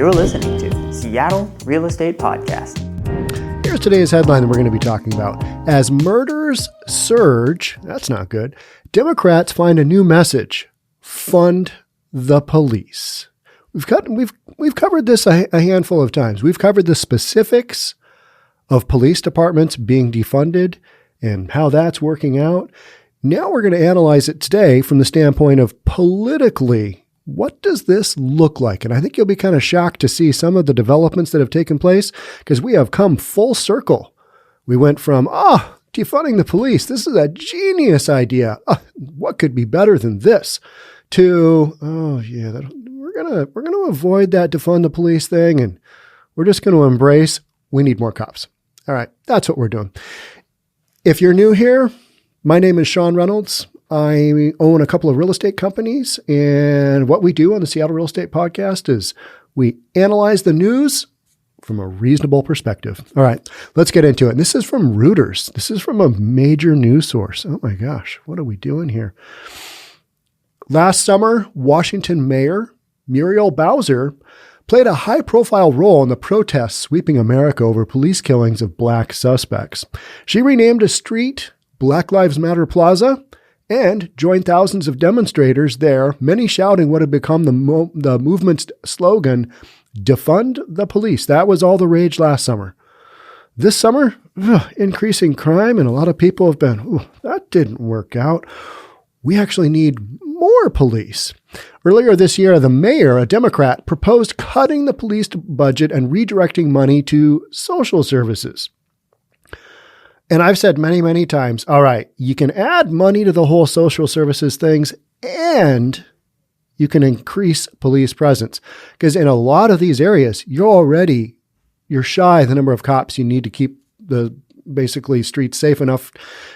You're listening to Seattle Real Estate Podcast. Here's today's headline that we're going to be talking about. As murders surge, that's not good, Democrats find a new message: fund the police. We've covered this a handful of times. We've covered the specifics of police departments being defunded and how that's working out. Now we're going to analyze it today from the standpoint of politically, what does this look like? And I think you'll be kind of shocked to see some of the developments that have taken place, because we have come full circle. We went from, defunding the police, this is a genius idea. What could be better than this? To, we're going to avoid that defund the police thing, and we're just going to embrace, we need more cops. All right, that's what we're doing. If you're new here, my name is Sean Reynolds. I own a couple of real estate companies, and what we do on the Seattle Real Estate Podcast is we analyze the news from a reasonable perspective. All right, let's get into it. And this is from Reuters. This is from a major news source. Oh my gosh, what are we doing here? Last summer, Washington Mayor Muriel Bowser played a high-profile role in the protests sweeping America over police killings of black suspects. She renamed a street Black Lives Matter Plaza and joined thousands of demonstrators there, many shouting what had become the movement's slogan, Defund the police. That was all the rage last summer. This summer, increasing crime, and a lot of people have been, that didn't work out. We actually need more police. Earlier this year, the mayor, a Democrat, proposed cutting the police budget and redirecting money to social services. And I've said many, many times, all right, you can add money to the whole social services things and you can increase police presence. Because in a lot of these areas, you're shy of the number of cops you need to keep the basically streets safe enough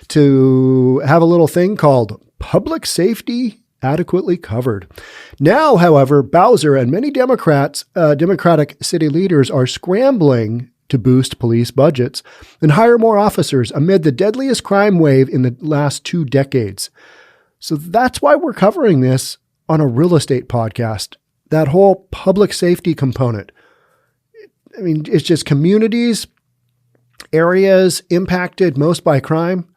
to have a little thing called public safety adequately covered. Now, however, Bowser and many Democratic city leaders are scrambling to boost police budgets and hire more officers amid the deadliest crime wave in the last 2 decades. So that's why we're covering this on a real estate podcast, that whole public safety component. I mean, it's just communities, areas impacted most by crime.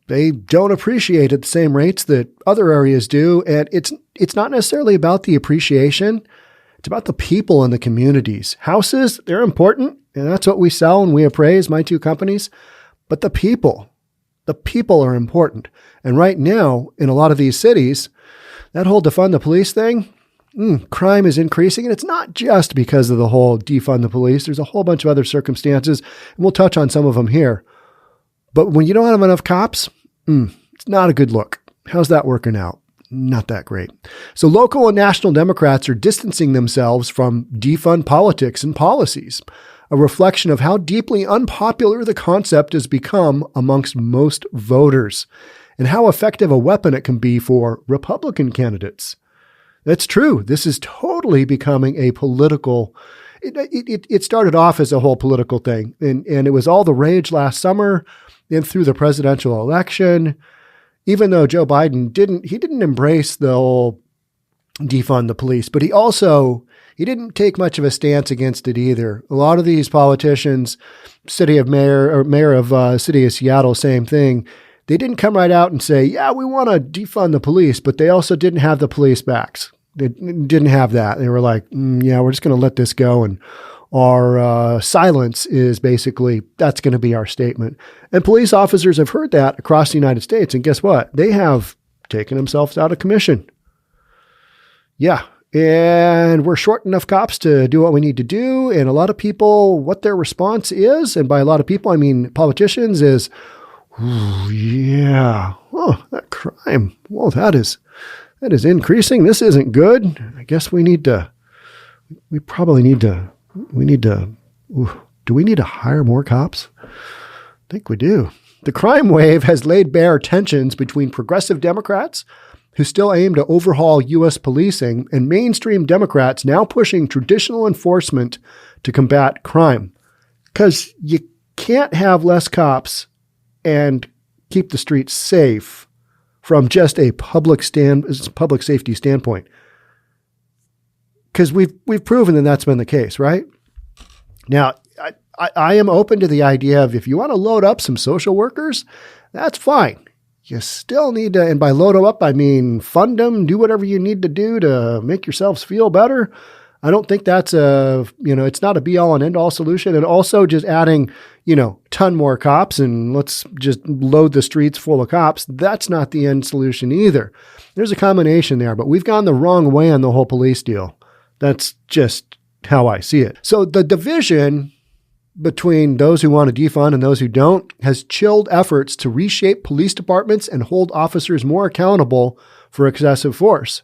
They don't appreciate at the same rates that other areas do. And it's not necessarily about the appreciation. It's about the people in the communities. Houses, they're important, and that's what we sell and we appraise, my 2 companies. But the people are important. And right now, in a lot of these cities, that whole defund the police thing, crime is increasing. And it's not just because of the whole defund the police. There's a whole bunch of other circumstances, and we'll touch on some of them here. But when you don't have enough cops, it's not a good look. How's that working out? Not that great. So local and national Democrats are distancing themselves from defund politics and policies, a reflection of how deeply unpopular the concept has become amongst most voters and how effective a weapon it can be for Republican candidates. That's true. This is totally becoming a political. It started off as a whole political thing, and it was all the rage last summer and through the presidential election. Even though Joe Biden didn't embrace the whole defund the police, but he didn't take much of a stance against it either. A lot of these politicians, mayor of city of Seattle, same thing. They didn't come right out and say, yeah, we want to defund the police, but they also didn't have the police backs. They didn't have that. They were like, yeah, we're just going to let this go. And our silence is basically, that's going to be our statement. And police officers have heard that across the United States. And guess what? They have taken themselves out of commission. Yeah. And we're short enough cops to do what we need to do. And a lot of people, what their response is, and by a lot of people, I mean politicians, is, yeah, that crime. Well, that is increasing. This isn't good. I guess do we need to hire more cops? I think we do. The crime wave has laid bare tensions between progressive Democrats who still aim to overhaul U.S. policing and mainstream Democrats now pushing traditional enforcement to combat crime. Because you can't have less cops and keep the streets safe from just a public safety standpoint. Because we've proven that that's been the case, right? Now, I am open to the idea of if you want to load up some social workers, that's fine. You still need to, and by load them up, I mean fund them, do whatever you need to do to make yourselves feel better. I don't think that's it's not a be all and end all solution. And also just adding, ton more cops and let's just load the streets full of cops. That's not the end solution either. There's a combination there, but we've gone the wrong way on the whole police deal. That's just how I see it. So the division between those who want to defund and those who don't has chilled efforts to reshape police departments and hold officers more accountable for excessive force.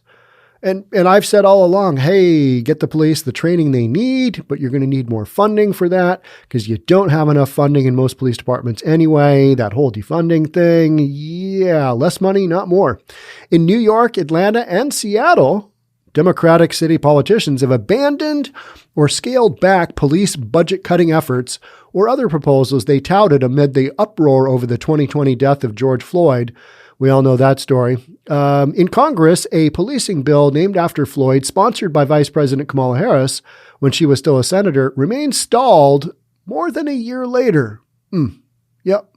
And I've said all along, hey, get the police the training they need, but you're going to need more funding for that because you don't have enough funding in most police departments anyway. That whole defunding thing, yeah, less money, not more. In New York, Atlanta, and Seattle, Democratic city politicians have abandoned or scaled back police budget-cutting efforts or other proposals they touted amid the uproar over the 2020 death of George Floyd. We all know that story. In Congress, a policing bill named after Floyd, sponsored by Vice President Kamala Harris when she was still a senator, remains stalled more than a year later. Yep.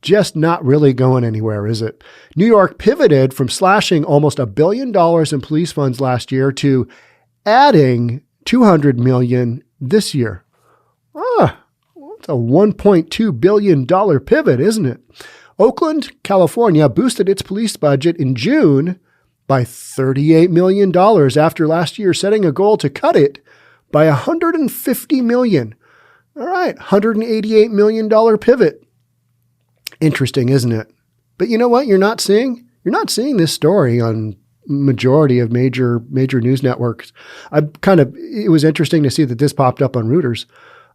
Just not really going anywhere, is it? New York pivoted from slashing almost $1 billion in police funds last year to adding $200 million this year. That's a $1.2 billion pivot, isn't it? Oakland, California boosted its police budget in June by $38 million after last year setting a goal to cut it by $150 million. All right, $188 million pivot. Interesting, isn't it? But you know what you're not seeing? You're not seeing this story on majority of major news networks. It was interesting to see that this popped up on Reuters.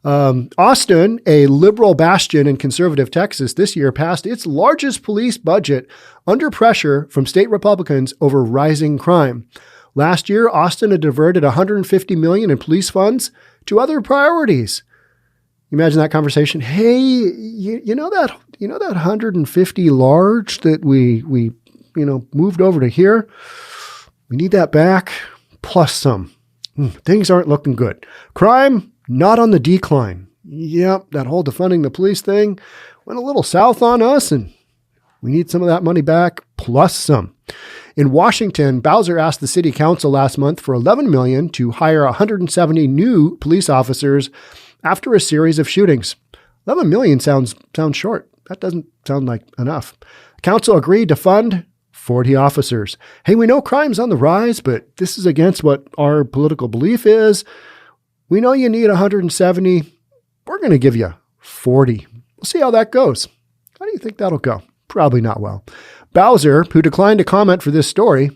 Austin, a liberal bastion in conservative Texas, this year passed its largest police budget under pressure from state Republicans over rising crime. Last year, Austin had diverted $150 million in police funds to other priorities. Imagine that conversation. Hey, you know that 150 large that we moved over to here? We need that back plus some. Things aren't looking good. Crime, not on the decline. Yep, that whole defunding the police thing went a little south on us, and we need some of that money back plus some. In Washington, Bowser asked the city council last month for $11 million to hire 170 new police officers after a series of shootings. $11 million sounds short. That doesn't sound like enough. Council agreed to fund 40 officers. Hey, we know crime's on the rise, but this is against what our political belief is. We know you need 170. We're going to give you 40. We'll see how that goes. How do you think that'll go? Probably not well. Bowser, who declined to comment for this story,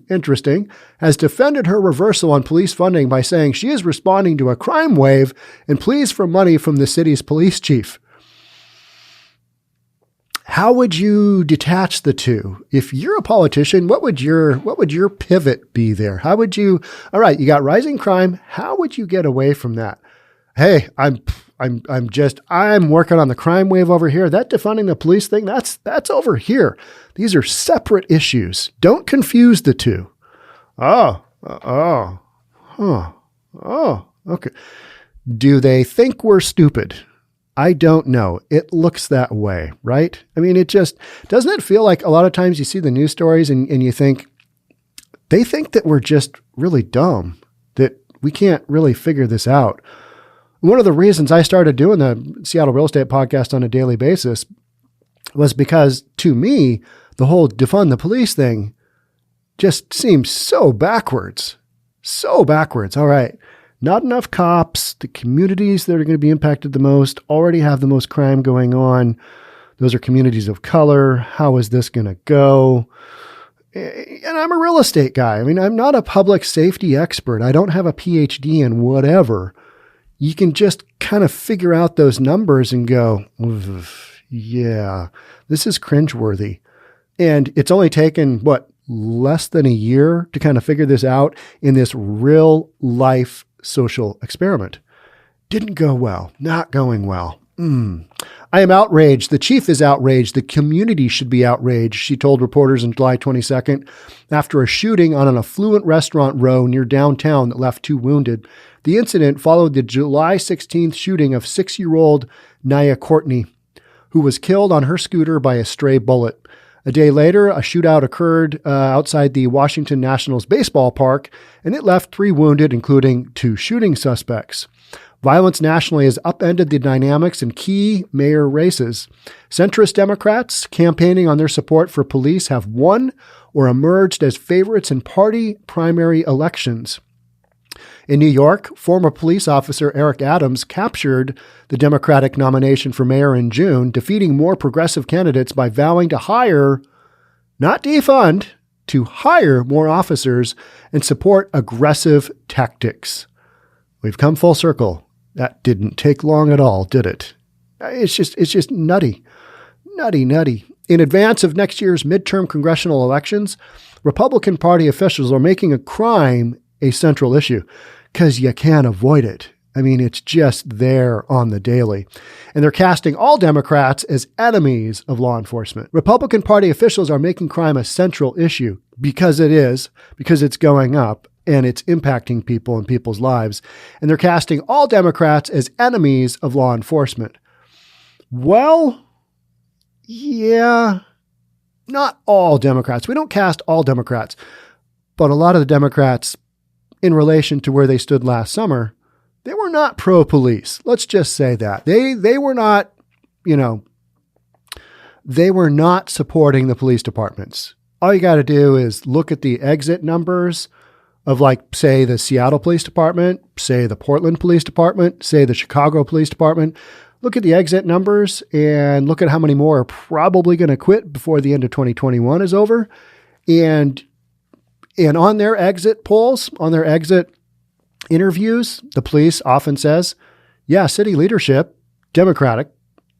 interesting, has defended her reversal on police funding by saying she is responding to a crime wave and pleas for money from the city's police chief. How would you detach the two? If you're a politician, what would your pivot be there? How would you, all right, you got rising crime. How would you get away from that? Hey, I'm working on the crime wave over here. That defunding the police thing, that's over here. These are separate issues. Don't confuse the two. Okay. Do they think we're stupid? I don't know. It looks that way, right? I mean, doesn't it feel like a lot of times you see the news stories and you think, they think that we're just really dumb, that we can't really figure this out. One of the reasons I started doing the Seattle Real Estate Podcast on a daily basis was because, to me, the whole defund the police thing just seems so backwards. So backwards. All right. Not enough cops. The communities that are going to be impacted the most already have the most crime going on. Those are communities of color. How is this going to go? And I'm a real estate guy. I mean, I'm not a public safety expert. I don't have a PhD in whatever. You can just kind of figure out those numbers and go, yeah, this is cringeworthy. And it's only taken, less than a year to kind of figure this out in this real life social experiment. Didn't go well, not going well. I am outraged. The chief is outraged. The community should be outraged, she told reporters on July 22nd after a shooting on an affluent restaurant row near downtown that left 2 wounded. The incident followed the July 16th shooting of 6-year-old Nia Courtney, who was killed on her scooter by a stray bullet. A day later, a shootout occurred outside the Washington Nationals baseball park, and it left 3 wounded, including 2 shooting suspects. Violence nationally has upended the dynamics in key mayor races. Centrist Democrats campaigning on their support for police have won or emerged as favorites in party primary elections. In New York, former police officer Eric Adams captured the Democratic nomination for mayor in June, defeating more progressive candidates by vowing to hire, not defund, to hire more officers and support aggressive tactics. We've come full circle. That didn't take long at all, did it? It's just nutty. Nutty. In advance of next year's midterm congressional elections, Republican Party officials are making a crime a central issue because you can't avoid it. I mean, it's just there on the daily. And they're casting all Democrats as enemies of law enforcement. Republican Party officials are making crime a central issue because it's going up and it's impacting people and people's lives. And they're casting all Democrats as enemies of law enforcement. Well, yeah, not all Democrats. We don't cast all Democrats, but a lot of the Democrats, in relation to where they stood last summer, they were not pro-police. Let's just say that. They were not, they were not supporting the police departments. All you got to do is look at the exit numbers of, like, say, the Seattle Police Department, say the Portland Police Department, say the Chicago Police Department. Look at the exit numbers and look at how many more are probably going to quit before the end of 2021 is over. And on their exit polls, on their exit interviews, the police often says, yeah, city leadership, Democratic,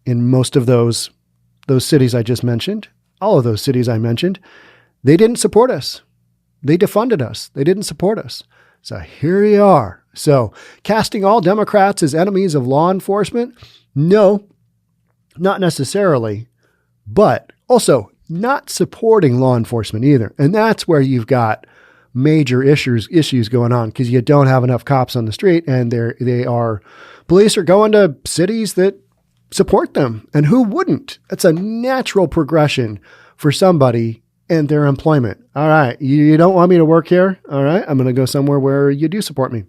in most of those cities I just mentioned, all of those cities I mentioned, they didn't support us. They defunded us. They didn't support us. So here you are. So casting all Democrats as enemies of law enforcement? No, not necessarily, but also not supporting law enforcement either. And that's where you've got major issues going on because you don't have enough cops on the street, and police are going to cities that support them. And who wouldn't? It's a natural progression for somebody and their employment. All right, you don't want me to work here? All right, I'm going to go somewhere where you do support me.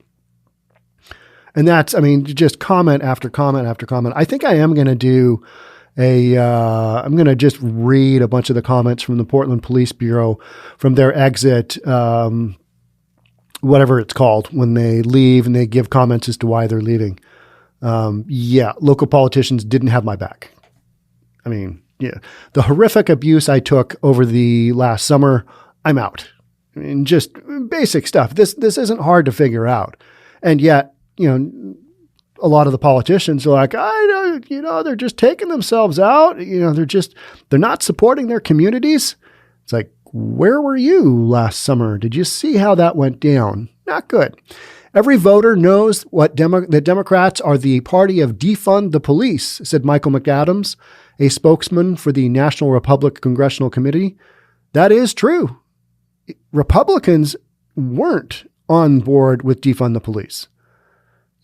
And that's, just comment after comment after comment. I think I am going to do I'm going to just read a bunch of the comments from the Portland Police Bureau from their exit, whatever it's called, when they leave and they give comments as to why they're leaving. Local politicians didn't have my back. The horrific abuse I took over the last summer, I'm out. Just basic stuff. This isn't hard to figure out. And yet, a lot of the politicians are like, they're just taking themselves out. They're not supporting their communities. It's like, where were you last summer? Did you see how that went down? Not good. Every voter knows that Democrats are the party of defund the police, said Michael McAdams, a spokesman for the National Republican Congressional Committee. That is true. Republicans weren't on board with defund the police.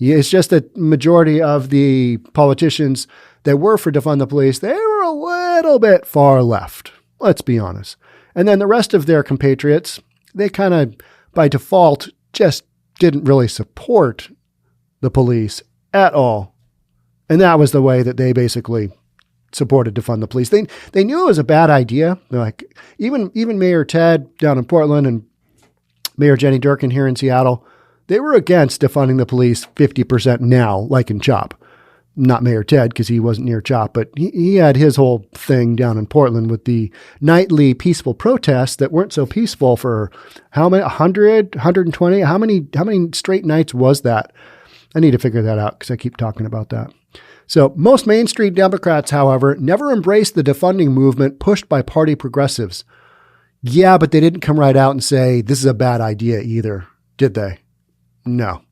It's just that majority of the politicians that were for defund the police, they were a little bit far left. Let's be honest. And then the rest of their compatriots, they kind of, by default, just didn't really support the police at all. And that was the way that they basically supported defund the police. They knew it was a bad idea. They're like, even Mayor Ted down in Portland and Mayor Jenny Durkin here in Seattle, they were against defunding the police 50% now, like in CHOP. Not Mayor Ted, because he wasn't near CHOP, but he had his whole thing down in Portland with the nightly peaceful protests that weren't so peaceful for how many, 100, 120? How many straight nights was that? I need to figure that out because I keep talking about that. So most Main Street Democrats, however, never embraced the defunding movement pushed by party progressives. Yeah, but they didn't come right out and say, this is a bad idea either, did they? No.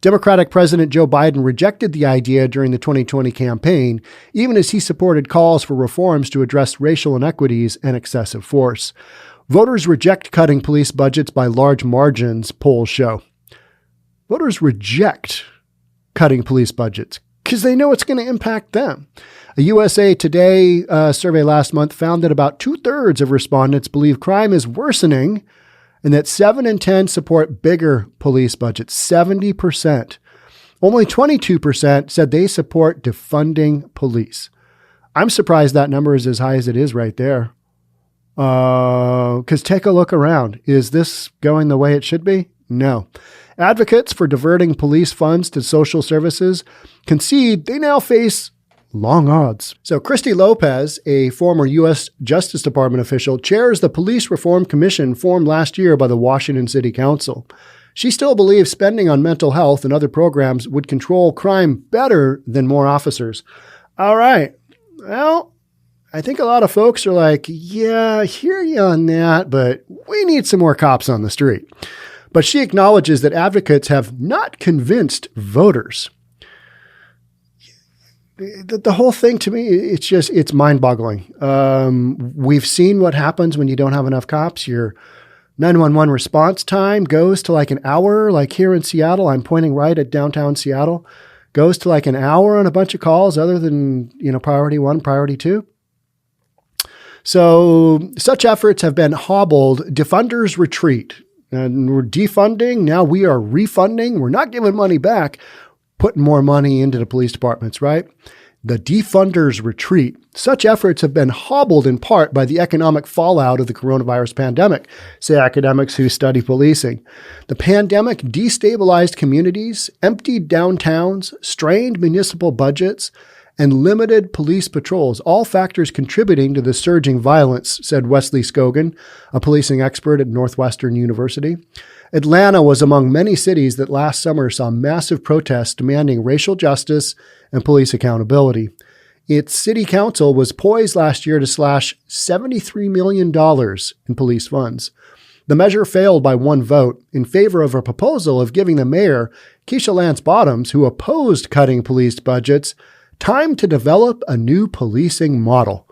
Democratic President Joe Biden rejected the idea during the 2020 campaign, even as he supported calls for reforms to address racial inequities and excessive force. Voters reject cutting police budgets by large margins, polls show. Voters reject cutting police budgets because they know it's going to impact them. A USA Today survey last month found that about 2/3 of respondents believe crime is worsening and that 7 in 10 support bigger police budgets, 70%. Only 22% said they support defunding police. I'm surprised that number is as high as it is right there. Because take a look around. Is this going the way it should be? No. Advocates for diverting police funds to social services concede they now face long odds. So Christy Lopez, a former U.S. Justice Department official, chairs the Police Reform Commission formed last year by the Washington City Council. She still believes spending on mental health and other programs would control crime better than more officers. All right. Well, I think a lot of folks are like, yeah, I hear you on that, but we need some more cops on the street. But she acknowledges that advocates have not convinced voters. The whole thing to me, it's mind-boggling. We've seen what happens when you don't have enough cops. Your 911 response time goes to like an hour, like here in Seattle. I'm pointing right at downtown Seattle. Goes to like an hour on a bunch of calls other than, priority 1, priority 2. So such efforts have been hobbled. Defunders retreat. And we're defunding. Now we are refunding. We're not giving money back, putting more money into the police departments, right? The defunders retreat. Such efforts have been hobbled in part by the economic fallout of the coronavirus pandemic, say academics who study policing. The pandemic destabilized communities, emptied downtowns, strained municipal budgets, and limited police patrols, all factors contributing to the surging violence, said Wesley Scogan, a policing expert at Northwestern University. Atlanta was among many cities that last summer saw massive protests demanding racial justice and police accountability. Its city council was poised last year to slash $73 million in police funds. The measure failed by one vote in favor of a proposal of giving the mayor, Keisha Lance Bottoms, who opposed cutting police budgets, time to develop a new policing model,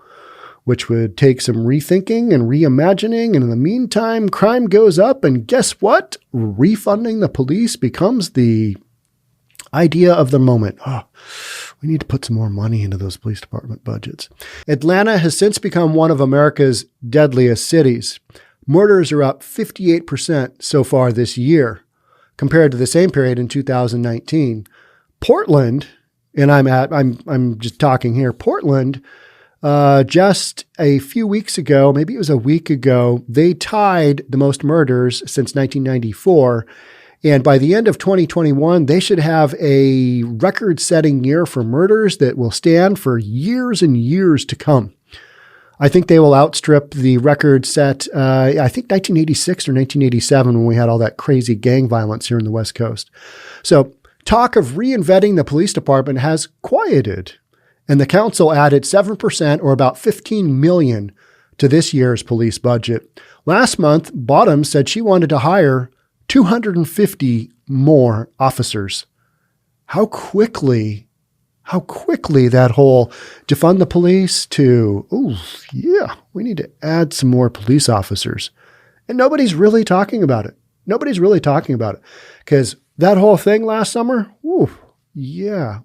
which would take some rethinking and reimagining. And in the meantime, crime goes up. And guess what? Refunding the police becomes the idea of the moment. Oh, we need to put some more money into those police department budgets. Atlanta has since become one of America's deadliest cities. Murders are up 58% so far this year compared to the same period in 2019. Portland, and I'm just talking here, Portland, just a few weeks ago, maybe it was a week ago, they tied the most murders since 1994. And by the end of 2021, they should have a record-setting year for murders that will stand for years and years to come. I think they will outstrip the record set, I think 1986 or 1987 when we had all that crazy gang violence here in the West Coast. So talk of reinventing the police department has quieted, and the council added 7% or about $15 million to this year's police budget. Last month, Bottoms said she wanted to hire 250 more officers. How quickly that whole defund the police to, we need to add some more police officers. And nobody's really talking about it. Because that whole thing last summer, we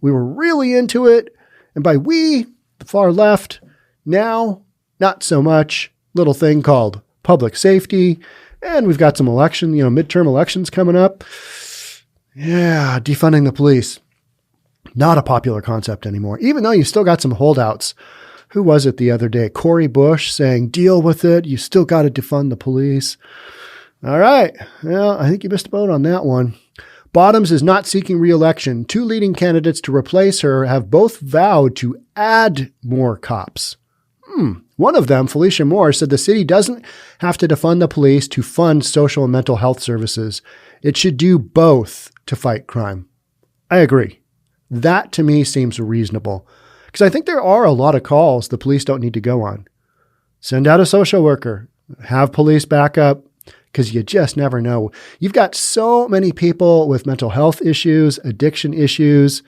were really into it. And by we, the far left, now, not so much. Little thing called public safety. And we've got some midterm elections coming up. Yeah, defunding the police. Not a popular concept anymore, even though you still got some holdouts. Who was it the other day? Cori Bush saying, deal with it. You still got to defund the police. All right. Well, I think you missed a boat on that one. Bottoms is not seeking re-election. Two leading candidates to replace her have both vowed to add more cops. One of them, Felicia Moore, said the city doesn't have to defund the police to fund social and mental health services. It should do both to fight crime. I agree. That to me seems reasonable because I think there are a lot of calls the police don't need to go on. Send out a social worker, have police back up, because you just never know. You've got so many people with mental health issues, addiction issues,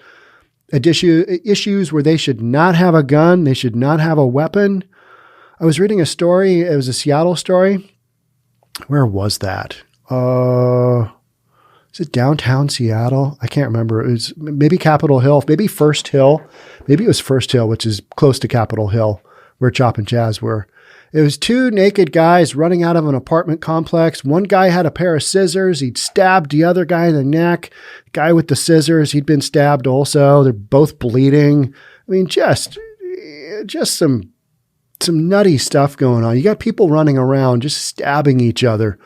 issues where they should not have a gun. They should not have a weapon. I was reading a story. It was a Seattle story. Where was that? Is it downtown Seattle? I can't remember. It was maybe Capitol Hill, maybe First Hill. Maybe it was First Hill, which is close to Capitol Hill, where Chop and Jazz were. It was two naked guys running out of an apartment complex. One guy had a pair of scissors. He'd stabbed the other guy in the neck. The guy with the scissors, he'd been stabbed also. They're both bleeding. I mean, just some nutty stuff going on. You got people running around just stabbing each other.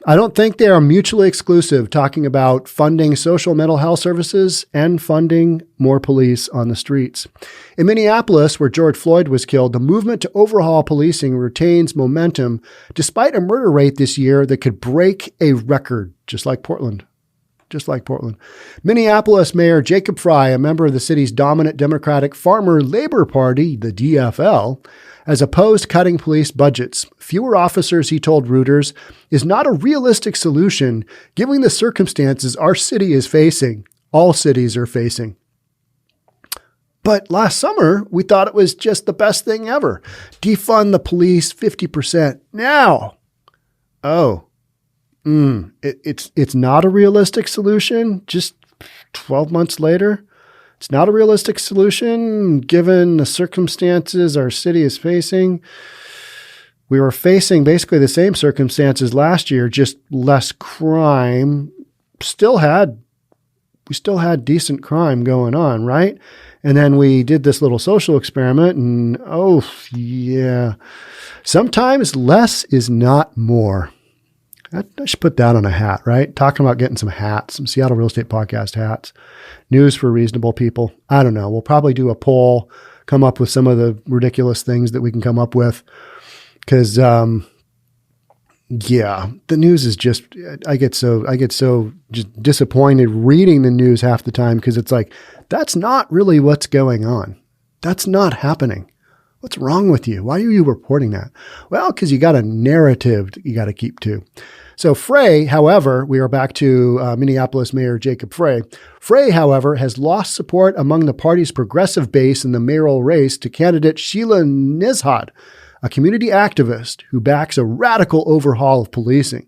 I don't think they are mutually exclusive, talking about funding social mental health services and funding more police on the streets. In Minneapolis, where George Floyd was killed, the movement to overhaul policing retains momentum despite a murder rate this year that could break a record, just like Portland. Minneapolis Mayor Jacob Frey, a member of the city's dominant Democratic Farmer Labor Party, the DFL, has opposed cutting police budgets. Fewer officers, he told Reuters, is not a realistic solution given the circumstances our city is facing. All cities are facing. But last summer, we thought it was just the best thing ever. Defund the police 50%. Now, it's not a realistic solution. Just 12 months later, it's not a realistic solution given the circumstances our city is facing. We were facing basically the same circumstances last year, just less crime. We still had decent crime going on, right? And then we did this little social experiment and sometimes less is not more. I should put that on a hat, right? Talking about getting some hats, some Seattle Real Estate Podcast hats. News for reasonable people. I don't know. We'll probably do a poll, come up with some of the ridiculous things that we can come up with. Because, the news is just, I get so just disappointed reading the news half the time because it's like, that's not really what's going on. That's not happening. What's wrong with you? Why are you reporting that? Well, because you got a narrative you got to keep to. So Frey, however, we are back to Minneapolis Mayor Jacob Frey. Frey, however, has lost support among the party's progressive base in the mayoral race to candidate Sheila Nizhad, a community activist who backs a radical overhaul of policing.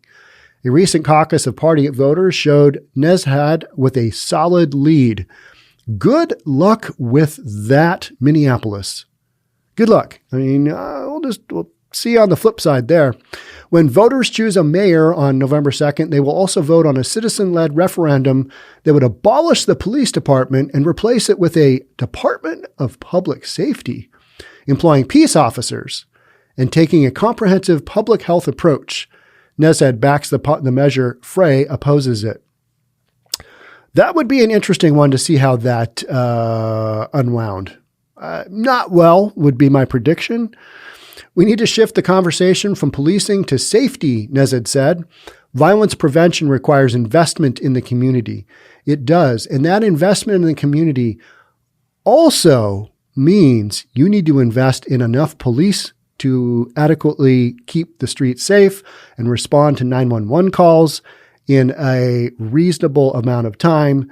A recent caucus of party voters showed Nizhad with a solid lead. Good luck with that, Minneapolis. Good luck. I mean, we'll see on the flip side there. When voters choose a mayor on November 2nd, they will also vote on a citizen-led referendum that would abolish the police department and replace it with a Department of Public Safety, employing peace officers and taking a comprehensive public health approach. Nizhad backs the measure. Frey opposes it. That would be an interesting one to see how that unwound. Not well would be my prediction. We need to shift the conversation from policing to safety, Nizhad said. Violence prevention requires investment in the community. It does. And that investment in the community also means you need to invest in enough police to adequately keep the streets safe and respond to 911 calls in a reasonable amount of time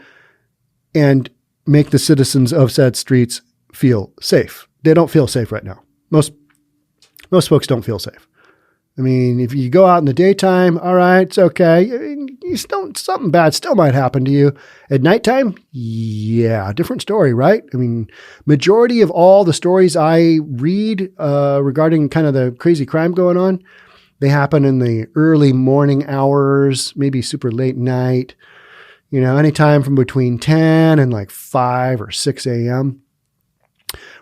and make the citizens of said streets feel safe. They don't feel safe right now. Most folks don't feel safe. I mean, if you go out in the daytime, all right, it's okay. I mean, something bad still might happen to you. At nighttime, yeah, different story, right? I mean, majority of all the stories I read regarding kind of the crazy crime going on, they happen in the early morning hours, maybe super late night, anytime from between 10 and like 5 or 6 a.m.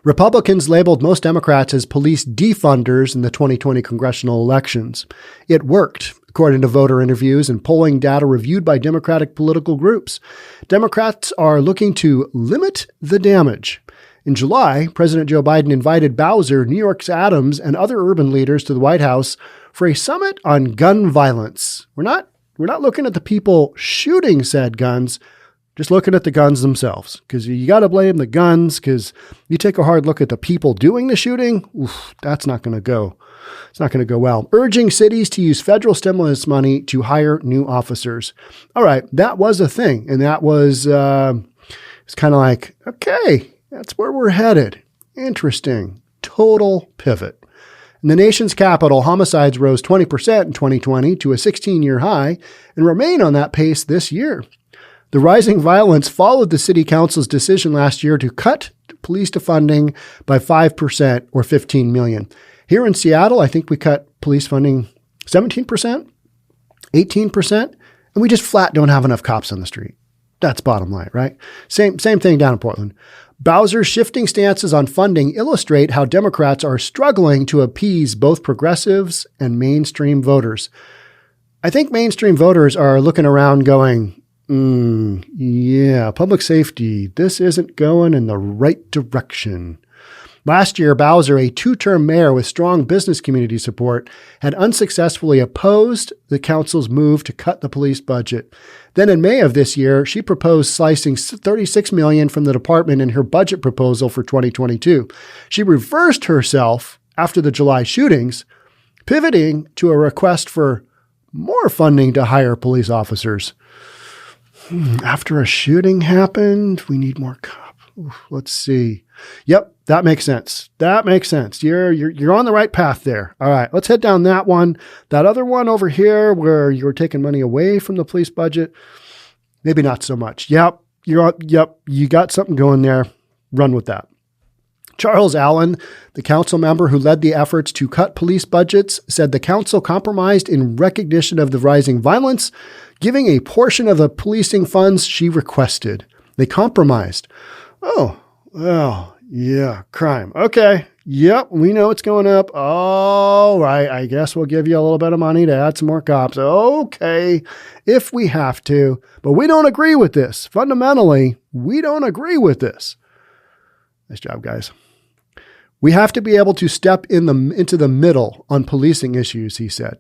Republicans labeled most Democrats as police defunders in the 2020 congressional elections. It worked, according to voter interviews and polling data reviewed by Democratic political groups. Democrats are looking to limit the damage. In July, President Joe Biden invited Bowser, New York's Adams, and other urban leaders to the White House for a summit on gun violence. We're not looking at the people shooting said guns, Just looking at the guns themselves, because you got to blame the guns, because you take a hard look at the people doing the shooting, that's not going to go. It's not going to go well. Urging cities to use federal stimulus money to hire new officers. All right, that was a thing. And that was, it's kind of like, okay, that's where we're headed. Interesting. Total pivot. In the nation's capital, homicides rose 20% in 2020 to a 16-year high and remain on that pace this year. The rising violence followed the city council's decision last year to cut police funding by 5% or $15 million. Here in Seattle, I think we cut police funding 17%, 18%, and we just flat don't have enough cops on the street. That's bottom line, right? Same thing down in Portland. Bowser's shifting stances on funding illustrate how Democrats are struggling to appease both progressives and mainstream voters. I think mainstream voters are looking around going, yeah, public safety, this isn't going in the right direction. Last year, Bowser, a two-term mayor with strong business community support, had unsuccessfully opposed the council's move to cut the police budget. Then in May of this year, she proposed slicing $36 million from the department in her budget proposal for 2022. She reversed herself after the July shootings, pivoting to a request for more funding to hire police officers. After a shooting happened, we need more cops. Let's see. Yep, that makes sense. That makes sense. You're on the right path there. All right, let's head down that one. That other one over here where you're taking money away from the police budget, maybe not so much. Yep, you got something going there. Run with that. Charles Allen, the council member who led the efforts to cut police budgets, said the council compromised in recognition of the rising violence, giving a portion of the policing funds she requested. They compromised. Oh, well, yeah, crime. Okay. Yep, we know it's going up. All right, I guess we'll give you a little bit of money to add some more cops. Okay, if we have to. But we don't agree with this. Fundamentally, we don't agree with this. Nice job, guys. We have to be able to step into the middle on policing issues, he said.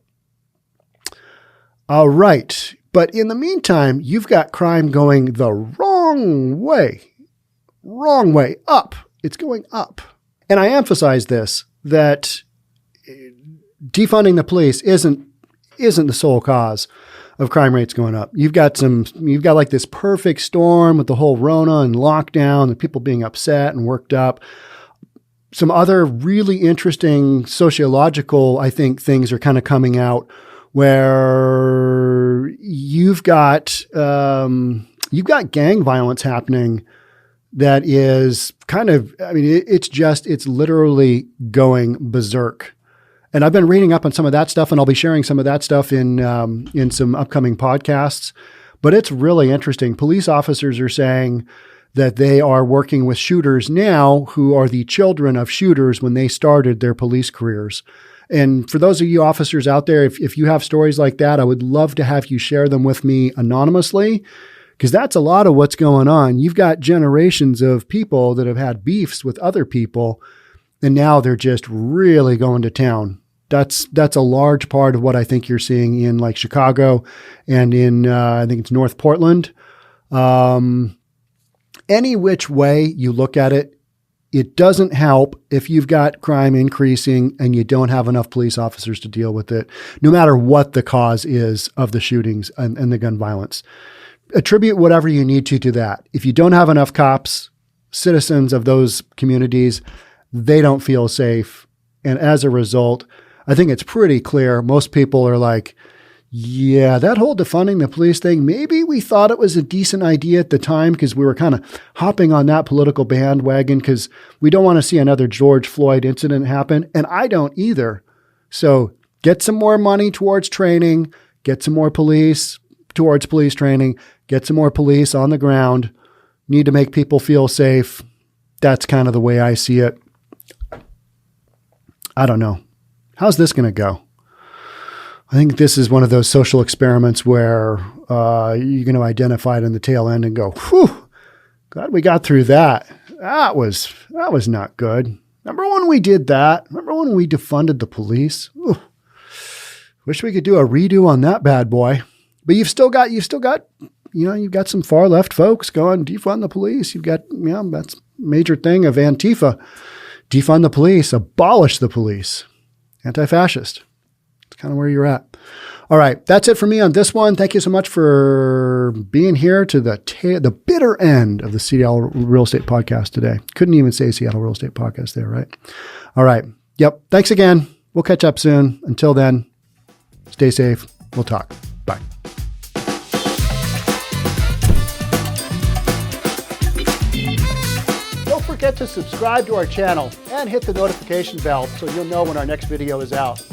All right. But in the meantime, you've got crime going the wrong way. Wrong way. Up. It's going up. And I emphasize this, that defunding the police isn't the sole cause of crime rates going up. You've got like this perfect storm with the whole Rona and lockdown and people being upset and worked up. Some other really interesting sociological, I think, things are kind of coming out where you've got gang violence happening that is kind of, I mean, it's literally going berserk. And I've been reading up on some of that stuff, and I'll be sharing some of that stuff in some upcoming podcasts. But it's really interesting. Police officers are saying that they are working with shooters now who are the children of shooters when they started their police careers. And for those of you officers out there, if you have stories like that, I would love to have you share them with me anonymously, because that's a lot of what's going on. You've got generations of people that have had beefs with other people, and now they're just really going to town. That's a large part of what I think you're seeing in like Chicago and in, I think it's North Portland. Any which way you look at it, it doesn't help if you've got crime increasing and you don't have enough police officers to deal with it, no matter what the cause is of the shootings and the gun violence. Attribute whatever you need to that. If you don't have enough cops, citizens of those communities, they don't feel safe. And as a result, I think it's pretty clear. Most people are like, yeah, that whole defunding the police thing, maybe we thought it was a decent idea at the time because we were kind of hopping on that political bandwagon because we don't want to see another George Floyd incident happen. And I don't either. So get some more money towards training, get some more police towards police training, get some more police on the ground, need to make people feel safe. That's kind of the way I see it. I don't know. How's this going to go? I think this is one of those social experiments where you're going to identify it in the tail end and go, whew, glad we got through that. That was not good. Remember when we did that? Remember when we defunded the police? Ooh, wish we could do a redo on that bad boy. But you've still got you've got some far left folks going, defund the police. You've got, that's a major thing of Antifa. Defund the police, abolish the police, anti-fascist. It's kind of where you're at. All right, that's it for me on this one. Thank you so much for being here to the bitter end of the Seattle Real Estate Podcast today. Couldn't even say Seattle Real Estate Podcast there, right? All right. Yep. Thanks again. We'll catch up soon. Until then, stay safe. We'll talk. Bye. Don't forget to subscribe to our channel and hit the notification bell so you'll know when our next video is out.